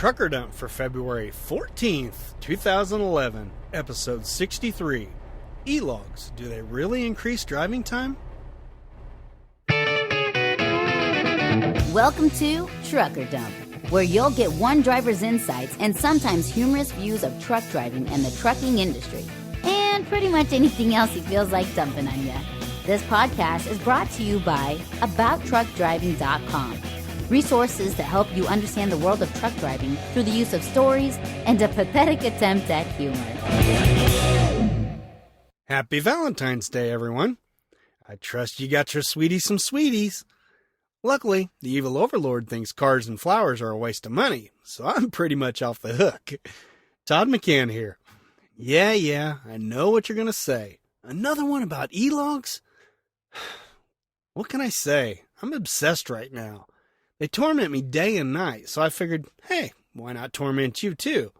Trucker Dump for February 14th, 2011, Episode 63. E-logs, do they really increase driving time? Welcome to Trucker Dump, where you'll get one driver's insights and sometimes humorous views of truck driving and the trucking industry, and pretty much anything else he feels like dumping on you. This podcast is brought to you by AboutTruckDriving.com. Resources that help you understand the world of truck driving through the use of stories and a pathetic attempt at humor. Happy Valentine's Day, everyone. I trust you got your sweeties some sweeties. Luckily, the evil overlord thinks cars and flowers are a waste of money, so I'm pretty much off the hook. Todd McCann here. Yeah, I know what you're going to say. Another one about e-logs? What can I say? I'm obsessed right now. They torment me day and night, so I figured, hey, why not torment you too?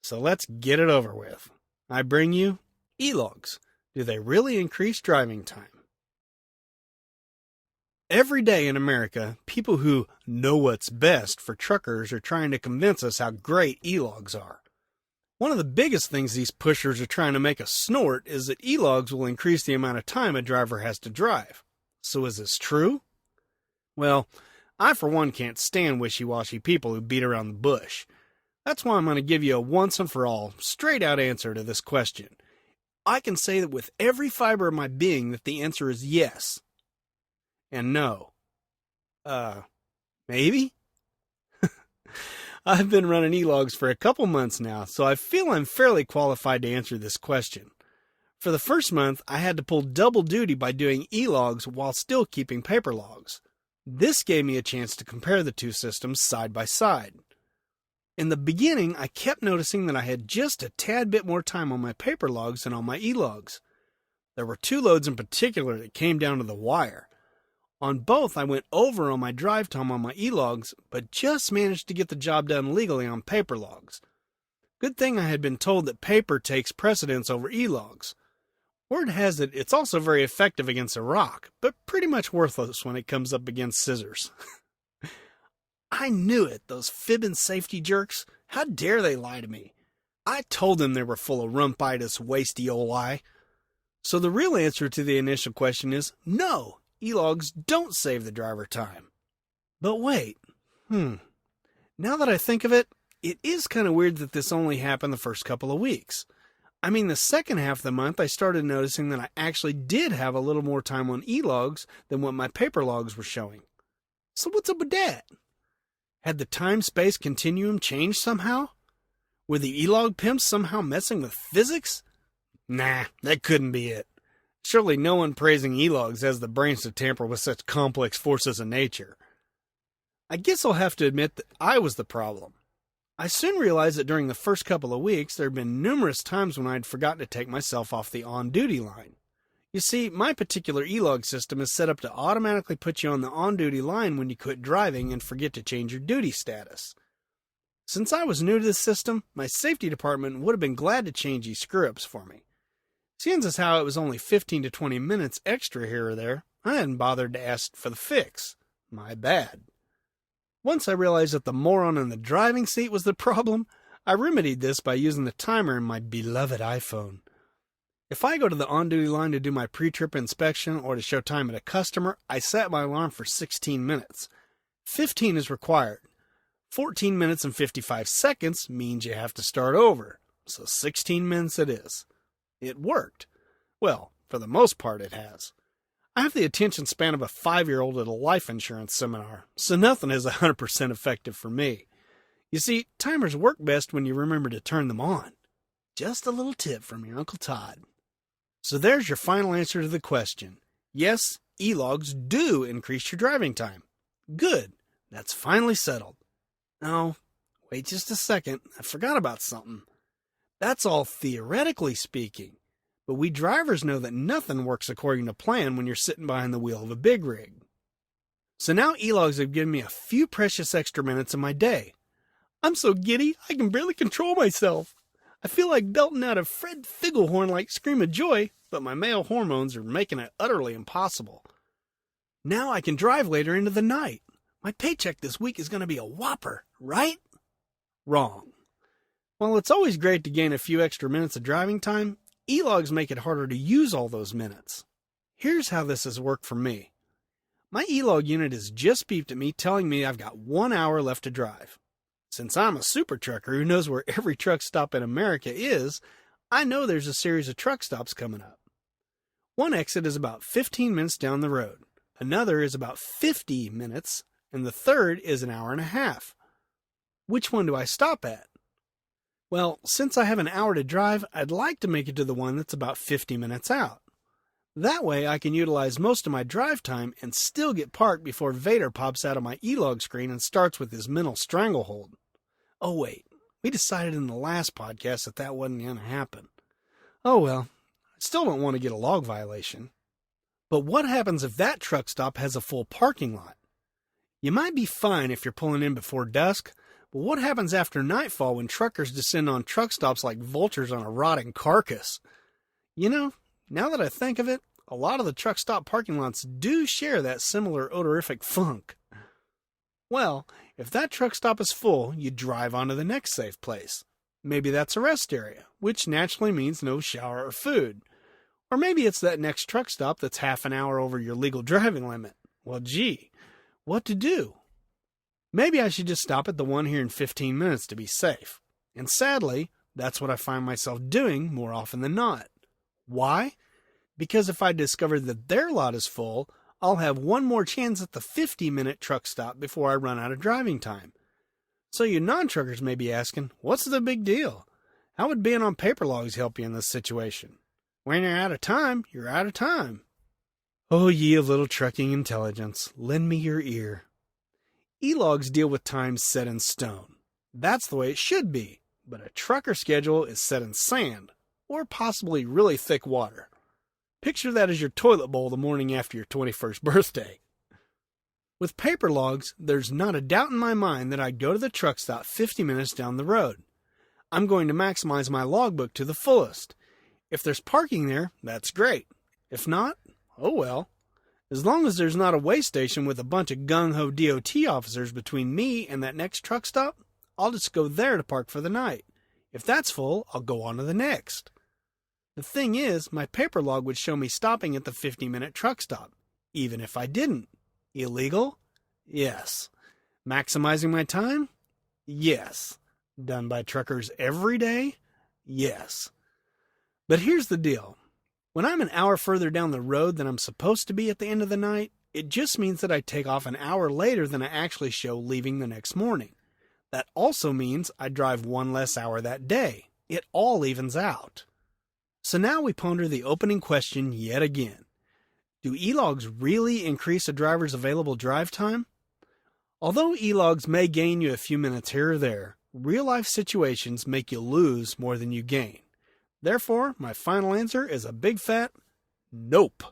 So let's get it over with. I bring you e-logs. Do they really increase driving time? Every day in America, people who know what's best for truckers are trying to convince us how great e-logs are. One of the biggest things these pushers are trying to make us snort is that e-logs will increase the amount of time a driver has to drive. So is this true? Well, I for one can't stand wishy-washy people who beat around the bush. That's why I'm going to give you a once and for all, straight out answer to this question. I can say that with every fiber of my being that the answer is yes. And no. Maybe? I've been running e-logs for a couple months now, so I feel I'm fairly qualified to answer this question. For the first month, I had to pull double duty by doing e-logs while still keeping paper logs. This gave me a chance to compare the two systems side by side. In the beginning, I kept noticing that I had just a tad bit more time on my paper logs than on my e-logs. There were two loads in particular that came down to the wire. On both, I went over on my drive time on my e-logs, but just managed to get the job done legally on paper logs. Good thing I had been told that paper takes precedence over e-logs. Word has it, it's also very effective against a rock, but pretty much worthless when it comes up against scissors. I knew it, those fibbing safety jerks. How dare they lie to me? I told them they were full of rumpitis, wasty oi. So the real answer to the initial question is no, e-logs don't save the driver time. But wait, now that I think of it, it is kind of weird that this only happened the first couple of weeks. I mean, the second half of the month, I started noticing that I actually did have a little more time on e-logs than what my paper logs were showing. So what's up with that? Had the time-space continuum changed somehow? Were the e-log pimps somehow messing with physics? Nah, that couldn't be it. Surely no one praising e-logs has the brains to tamper with such complex forces of nature. I guess I'll have to admit that I was the problem. I soon realized that during the first couple of weeks, there had been numerous times when I had forgotten to take myself off the on-duty line. You see, my particular e-log system is set up to automatically put you on the on-duty line when you quit driving and forget to change your duty status. Since I was new to this system, my safety department would have been glad to change these screw-ups for me. Seeing as how it was only 15 to 20 minutes extra here or there, I hadn't bothered to ask for the fix. My bad. Once I realized that the moron in the driving seat was the problem, I remedied this by using the timer in my beloved iPhone. If I go to the on-duty line to do my pre-trip inspection or to show time at a customer, I set my alarm for 16 minutes. 15 is required. 14 minutes and 55 seconds means you have to start over, so 16 minutes it is. It worked. Well, for the most part it has. I have the attention span of a 5-year-old at a life insurance seminar, so nothing is 100% effective for me. You see, timers work best when you remember to turn them on. Just a little tip from your Uncle Todd. So there's your final answer to the question. Yes, e-logs do increase your driving time. Good. That's finally settled. No, wait just a second. I forgot about something. That's all theoretically speaking. But we drivers know that nothing works according to plan when you're sitting behind the wheel of a big rig. So now e-logs have given me a few precious extra minutes of my day. I'm so giddy, I can barely control myself. I feel like belting out a Fred Figglehorn-like scream of joy, but my male hormones are making it utterly impossible. Now I can drive later into the night. My paycheck this week is going to be a whopper, right? Wrong. While it's always great to gain a few extra minutes of driving time, e-logs make it harder to use all those minutes. Here's how this has worked for me. My e-log unit has just beeped at me telling me I've got 1 hour left to drive. Since I'm a super trucker who knows where every truck stop in America is, I know there's a series of truck stops coming up. One exit is about 15 minutes down the road, another is about 50 minutes, and the third is an hour and a half. Which one do I stop at? Well, since I have an hour to drive, I'd like to make it to the one that's about 50 minutes out. That way I can utilize most of my drive time and still get parked before Vader pops out of my e-log screen and starts with his mental stranglehold. Oh wait, we decided in the last podcast that wasn't going to happen. Oh well, I still don't want to get a log violation. But what happens if that truck stop has a full parking lot? You might be fine if you're pulling in before dusk, but what happens after nightfall when truckers descend on truck stops like vultures on a rotting carcass? You know, now that I think of it, a lot of the truck stop parking lots do share that similar odorific funk. Well, if that truck stop is full, you drive on to the next safe place. Maybe that's a rest area, which naturally means no shower or food. Or maybe it's that next truck stop that's half an hour over your legal driving limit. Well, gee, what to do? Maybe I should just stop at the one here in 15 minutes to be safe. And sadly, that's what I find myself doing more often than not. Why? Because if I discover that their lot is full, I'll have one more chance at the 50-minute truck stop before I run out of driving time. So you non-truckers may be asking, what's the big deal? How would being on paper logs help you in this situation? When you're out of time, you're out of time. Oh, ye of little trucking intelligence, lend me your ear. E-logs deal with times set in stone. That's the way it should be, but a trucker schedule is set in sand, or possibly really thick water. Picture that as your toilet bowl the morning after your 21st birthday. With paper logs, there's not a doubt in my mind that I'd go to the truck stop 50 minutes down the road. I'm going to maximize my logbook to the fullest. If there's parking there, that's great. If not, oh well. As long as there's not a way station with a bunch of gung-ho DOT officers between me and that next truck stop, I'll just go there to park for the night. If that's full, I'll go on to the next. The thing is, my paper log would show me stopping at the 50-minute truck stop, even if I didn't. Illegal? Yes. Maximizing my time? Yes. Done by truckers every day? Yes. But here's the deal. When I'm an hour further down the road than I'm supposed to be at the end of the night, it just means that I take off an hour later than I actually show leaving the next morning. That also means I drive one less hour that day. It all evens out. So now we ponder the opening question yet again. Do e-logs really increase a driver's available drive time? Although e-logs may gain you a few minutes here or there, real-life situations make you lose more than you gain. Therefore, my final answer is a big fat nope.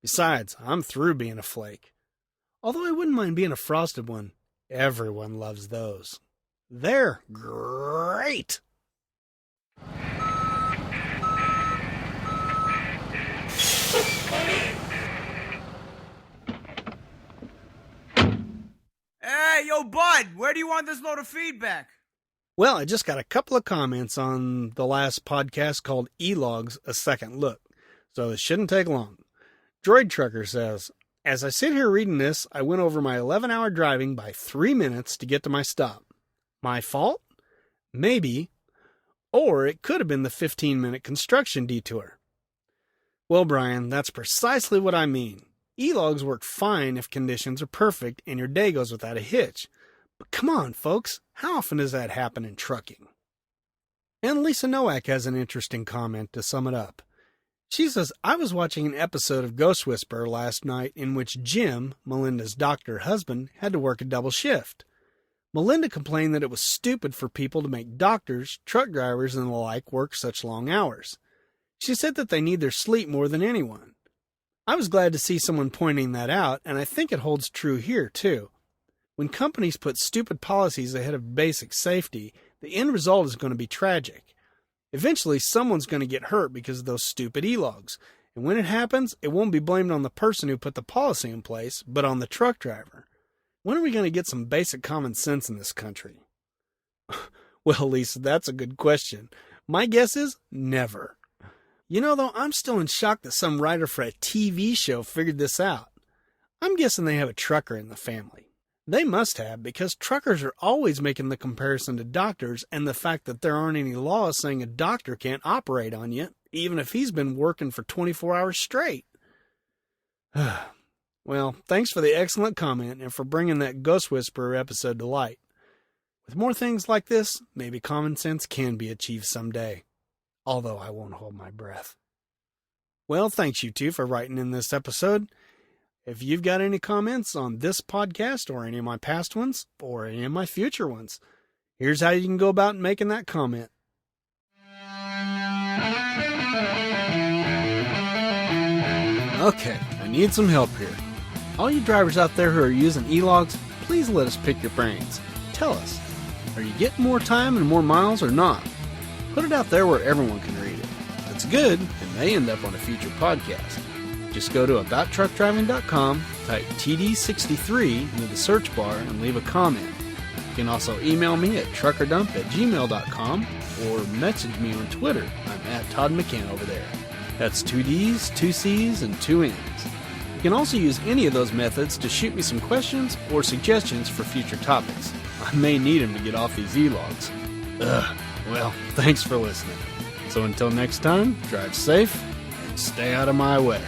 Besides, I'm through being a flake. Although I wouldn't mind being a frosted one. Everyone loves those. They're great! Hey, yo, bud, where do you want this load of feedback? Well, I just got a couple of comments on the last podcast called E-Logs, A Second Look, so it shouldn't take long. Droid Trucker says, as I sit here reading this, I went over my 11-hour driving by 3 minutes to get to my stop. My fault? Maybe. Or it could have been the 15-minute construction detour. Well, Brian, that's precisely what I mean. E-logs work fine if conditions are perfect and your day goes without a hitch. But come on, folks, how often does that happen in trucking? And Lisa Nowak has an interesting comment to sum it up. She says, I was watching an episode of Ghost Whisperer last night in which Jim, Melinda's doctor husband, had to work a double shift. Melinda complained that it was stupid for people to make doctors, truck drivers, and the like work such long hours. She said that they need their sleep more than anyone. I was glad to see someone pointing that out, and I think it holds true here, too. When companies put stupid policies ahead of basic safety, the end result is going to be tragic. Eventually, someone's going to get hurt because of those stupid e-logs, and when it happens, it won't be blamed on the person who put the policy in place, but on the truck driver. When are we going to get some basic common sense in this country? Well, Lisa, that's a good question. My guess is never. You know, though, I'm still in shock that some writer for a TV show figured this out. I'm guessing they have a trucker in the family. They must have, because truckers are always making the comparison to doctors and the fact that there aren't any laws saying a doctor can't operate on you, even if he's been working for 24 hours straight. Well, thanks for the excellent comment and for bringing that Ghost Whisperer episode to light. With more things like this, maybe common sense can be achieved someday. Although I won't hold my breath. Well, thanks you two for writing in this episode. If you've got any comments on this podcast or any of my past ones or any of my future ones, here's how you can go about making that comment. Okay, I need some help here. All you drivers out there who are using e-logs, please let us pick your brains. Tell us, are you getting more time and more miles or not? Put it out there where everyone can read it. If it's good, it may end up on a future podcast. Just go to abouttruckdriving.com, type TD063 into the search bar, and leave a comment. You can also email me at truckerdump@gmail.com or message me on Twitter. I'm at Todd McCann over there. That's 2 D's, 2 C's, and 2 N's. You can also use any of those methods to shoot me some questions or suggestions for future topics. I may need them to get off these e-logs. Well, thanks for listening. So until next time, drive safe and stay out of my way.